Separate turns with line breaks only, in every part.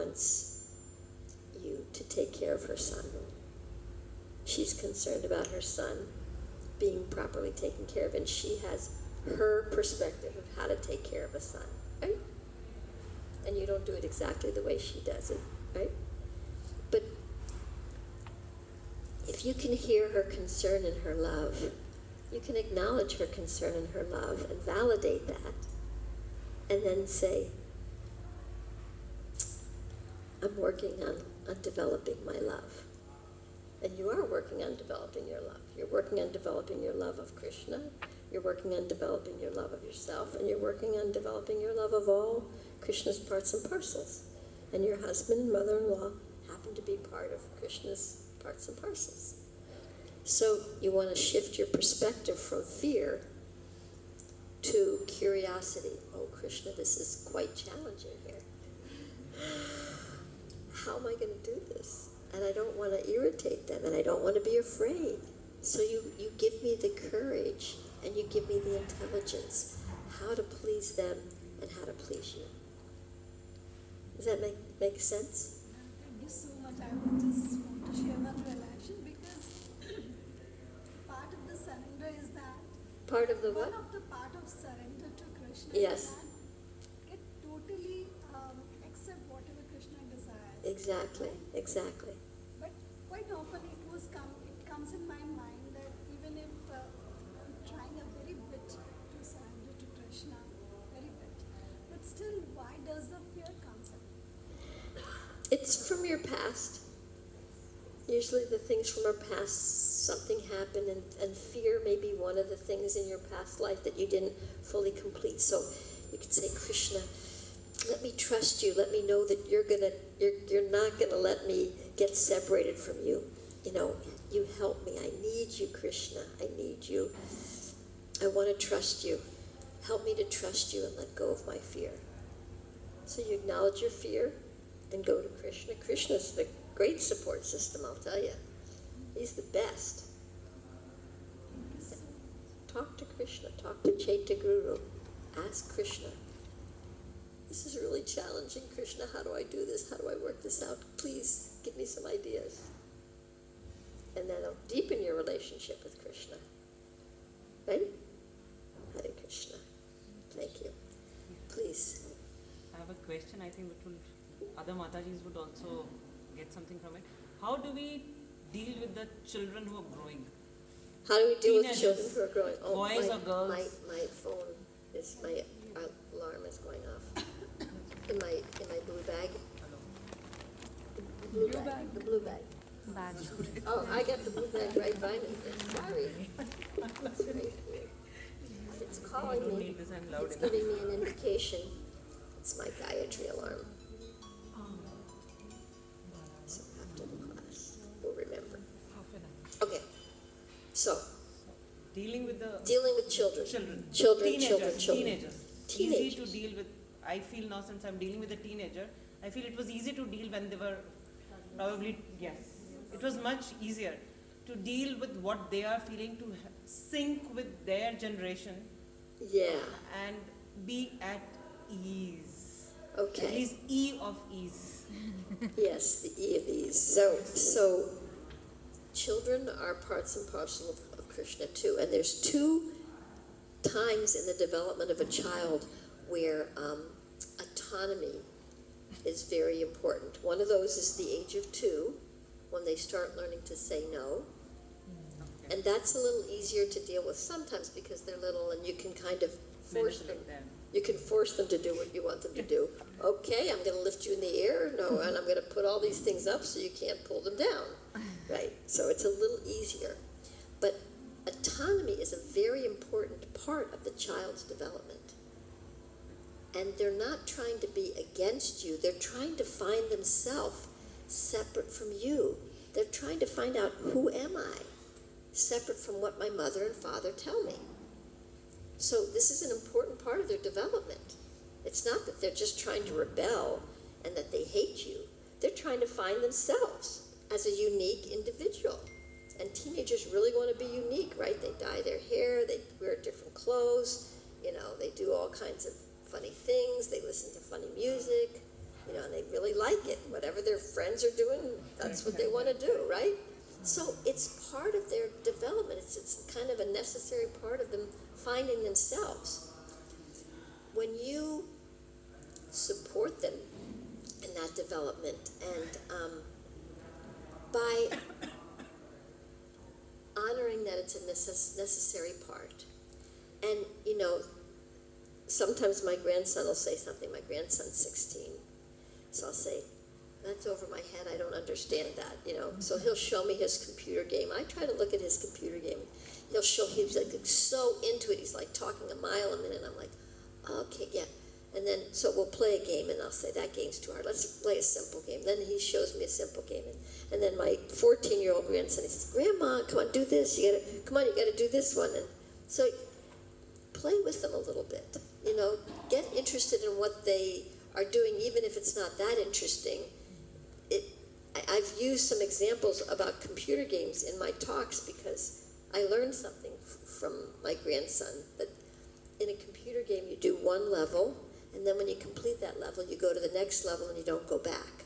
wants you to take care of her son. She's concerned about her son being properly taken care of, and she has her perspective of how to take care of a son, right? And you don't do it exactly the way she does it, right? But if you can hear her concern and her love, you can acknowledge her concern and her love and validate that, and then say, I'm working on developing my love. And you are working on developing your love. You're working on developing your love of Krishna. You're working on developing your love of yourself. And you're working on developing your love of all Krishna's parts and parcels. And your husband and mother-in-law happen to be part of Krishna's parts and parcels. So you want to shift your perspective from fear to curiosity. Oh, Krishna, this is quite challenging here. How am I going to do this? And I don't want to irritate them, and I don't want to be afraid. So you give me the courage, and you give me the intelligence, how to please them and how to please you. Does that make sense?
Thank you so much. I would just want to share one realization, because part of the surrender is that
Part of the
one
what?
of the part of surrender to Krishna
Yes.
is that it totally accept whatever Krishna desires.
Exactly, exactly.
But quite often it comes in my mind that even if I'm trying a very bit to surrender to Krishna, very bit, but still, why does the fear comes in?
It's from your past. Usually the things from our past, something happened, and fear may be one of the things in your past life that you didn't fully complete. So you could say, Krishna, let me trust you. Let me know that you're not gonna let me get separated from you. You know, you help me. I need you, Krishna. I need you. I want to trust you. Help me to trust you and let go of my fear. So you acknowledge your fear and go to Krishna. Krishna's the great support system, I'll tell you. He's the best. Talk to Krishna. Talk to Chaitya Guru. Ask Krishna. This is really challenging, Krishna. How do I do this? How do I work this out? Please give me some ideas. And then it'll deepen your relationship with Krishna. Right? Hare Krishna. Thank you. Please.
I have a question. I think other Matajis would also get something from it. How do we deal with the children who are growing?
How do we deal
Teenagers,
with children who are growing? Oh,
boys or girls?
My phone is, my alarm is going off. In my blue bag. The blue bag. The blue bag. Oh, I got the blue bag right by me. Sorry. It's right here. It's calling me. It's giving me an indication. It's my Gayatri alarm. So after the class, we'll remember. Okay. So.
Dealing with
children.
Teenagers.
Teenagers.
Easy to deal with. I feel now, since I'm dealing with a teenager, I feel it was easy to deal when they were probably, yes. It was much easier to deal with what they are feeling, to sync with their generation.
Yeah.
And be at ease.
Okay.
At least E of ease.
Yes, the E of ease. So children are parts and parcel of Krishna too. And there's two times in the development of a child where autonomy is very important. One of those is the age of 2, when they start learning to say no. Okay. And that's a little easier to deal with sometimes because they're little and you can kind of force them. You can force them to do what you want them to do. Okay, I'm going to lift you in the air. No, and I'm going to put all these things up so you can't pull them down. Right? So it's a little easier. But autonomy is a very important part of the child's development. And they're not trying to be against you. They're trying to find themselves separate from you. They're trying to find out, who am I? Separate from what my mother and father tell me. So this is an important part of their development. It's not that they're just trying to rebel and that they hate you. They're trying to find themselves as a unique individual. And teenagers really want to be unique, right? They dye their hair, they wear different clothes, they do all kinds of funny things, they listen to funny music, and they really like it. Whatever their friends are doing, that's what they want to do, right? So it's part of their development. It's kind of a necessary part of them finding themselves. When you support them in that development, and by honoring that it's a necessary part, and sometimes my grandson will say something. My grandson's 16, so I'll say, "That's over my head. I don't understand that." So he'll show me his computer game. I try to look at his computer game. He's like so into it. He's like talking a mile a minute. I'm like, "Okay, yeah." And then, so we'll play a game, and I'll say, "That game's too hard. Let's play a simple game." Then he shows me a simple game, and then my 14-year-old grandson, he says, "Grandma, come on, do this. You gotta do this one." And so, play with them a little bit. Get interested in what they are doing, even if it's not that interesting. I've used some examples about computer games in my talks because I learned something from my grandson. That in a computer game, you do one level, and then when you complete that level, you go to the next level and you don't go back.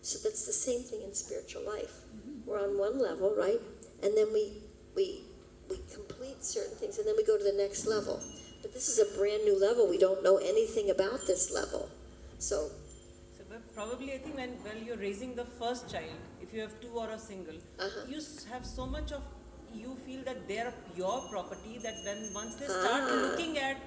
So that's the same thing in spiritual life. We're on one level, right? And then we complete certain things, and then we go to the next level. But this is a brand new level. We don't know anything about this level. So
but probably I think when you're raising the first child, if you have two or a single, you have so much of, you feel that they're your property, that once they start looking at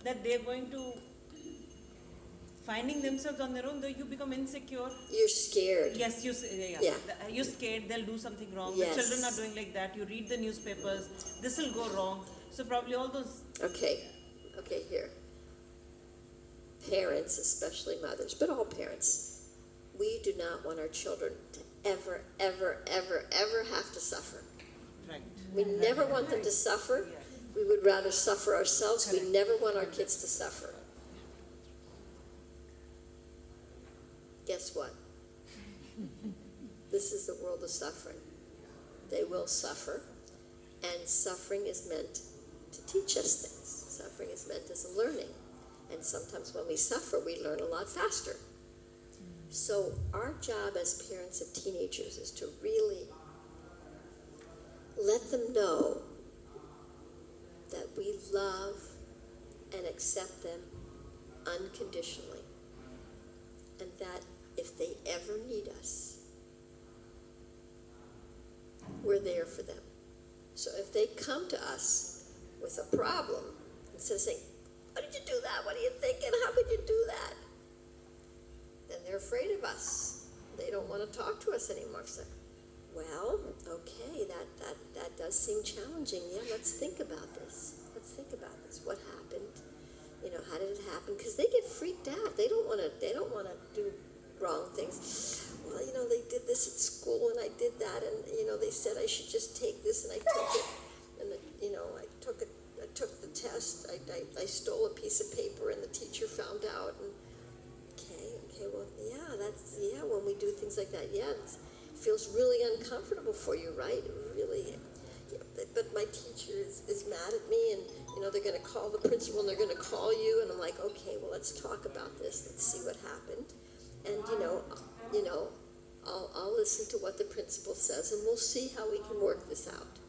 that they're going to finding themselves on their own, though you become insecure.
You're scared.
Yes, you're scared they'll do something wrong.
Yes.
The children are doing like that. You read the newspapers, this will go wrong. So probably all those.
Okay, here. Parents, especially mothers, but all parents, we do not want our children to ever, ever, ever, ever have to suffer.
Right.
We never want them to suffer. We would rather suffer ourselves. We never want our kids to suffer. Guess what? This is the world of suffering. They will suffer, and suffering is meant to teach us things. Suffering is meant as a learning, and sometimes when we suffer, we learn a lot faster. So our job as parents of teenagers is to really let them know that we love and accept them unconditionally, and that if they ever need us, we're there for them. So if they come to us with a problem, instead of saying, "Why did you do that? What are you thinking? How could you do that?" then they're afraid of us. They don't want to talk to us anymore. So, well, okay, that does seem challenging. Yeah, let's think about this. What happened? How did it happen? Because they get freaked out. They don't want to do wrong things. Well, they did this at school, and I did that, and they said I should just take this, and I took it, and I took the test. I stole a piece of paper, and the teacher found out. And okay, well, yeah. When we do things like that, yeah, it feels really uncomfortable for you, right? Really. Yeah, but my teacher is mad at me, and they're going to call the principal, and they're going to call you, and I'm like, okay, well, let's talk about this. Let's see what happened, and I'll listen to what the principal says, and we'll see how we can work this out.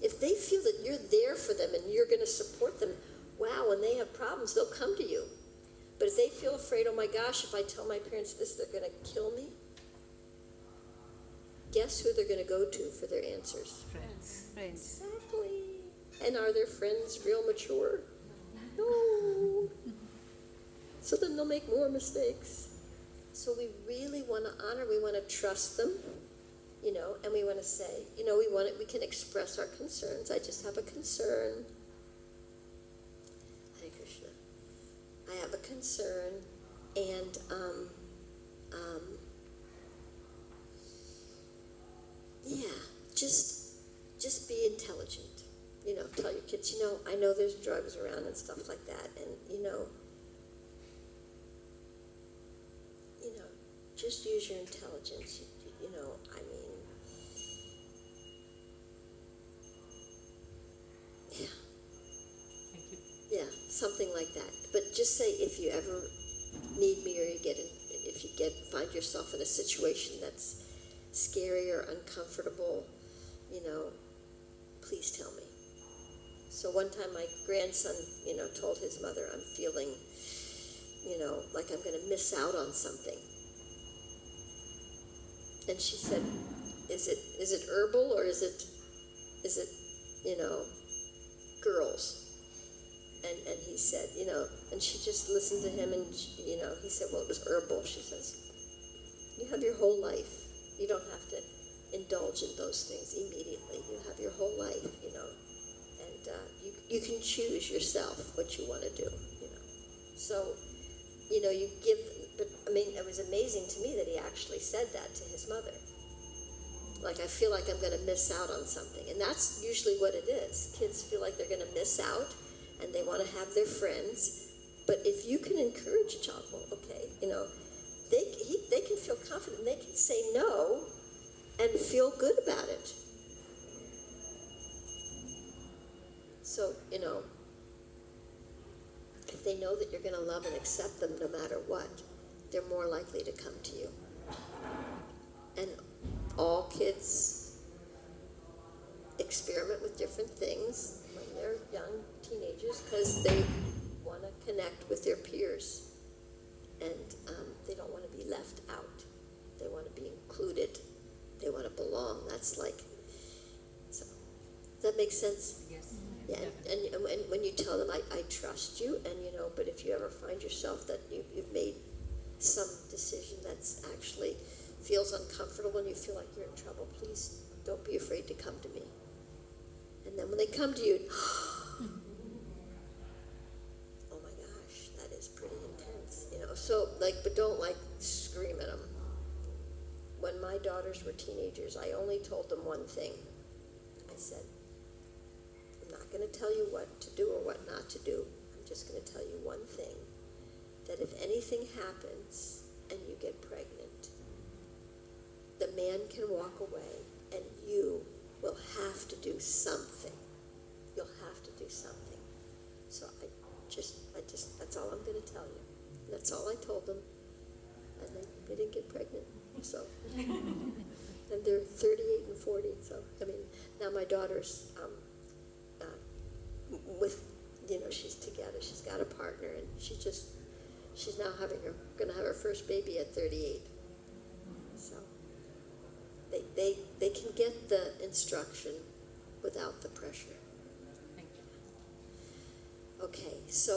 If they feel that you're there for them and you're going to support them, wow, when they have problems, they'll come to you. But if they feel afraid, oh my gosh, if I tell my parents this, they're going to kill me, guess who they're going to go to for their answers?
Friends.
Exactly. And are their friends real mature? No. So then they'll make more mistakes. So we really want to honor, we want to trust them, and we want to say, we can express our concerns. I just have a concern. Hare Krishna. I have a concern, and just be intelligent. Tell your kids, I know there's drugs around and stuff like that, and just use your intelligence. Yeah.
Thank you.
Yeah, something like that. But just say, if you ever need me, or if you get find yourself in a situation that's scary or uncomfortable, please tell me. So one time my grandson, told his mother, I'm feeling, like I'm going to miss out on something. And she said, is it herbal or is it girls? And he said, and she just listened to him, and he said, well, it was herbal. She says, you have your whole life. You don't have to indulge in those things immediately. You have your whole life, and you can choose yourself what you want to do, So, you give, but it was amazing to me that he actually said that to his mother. Like, I feel like I'm going to miss out on something. And that's usually what it is. Kids feel like they're going to miss out, and they want to have their friends. But if you can encourage a child, well, okay, they can feel confident. They can say no and feel good about it. So, if they know that you're going to love and accept them no matter what, they're more likely to come to you. And all kids experiment with different things when they're young teenagers because they want to connect with their peers, and they don't want to be left out. They want to be included. They want to belong. That's like, so, does that make sense?
Yes.
Yeah, and when you tell them, I trust you, and but if you ever find yourself that you've made some decision that's actually feels uncomfortable and you feel like you're in trouble, please don't be afraid to come to me. And then when they come to you, oh my gosh, that is pretty intense, So but don't scream at them. When my daughters were teenagers, I only told them one thing. I said, I'm not going to tell you what to do or what not to do. I'm just going to tell you one thing, that if anything happens and you get pregnant, the man can walk away and you will have to do something. You'll have to do something. So I just, that's all I'm going to tell you. That's all I told them. And they didn't get pregnant. So, and they're 38 and 40. So, now my daughter's with, she's together. She's got a partner, and she's now going to have her first baby at 38. So, they can get the instruction without the pressure.
Thank you.
Okay, so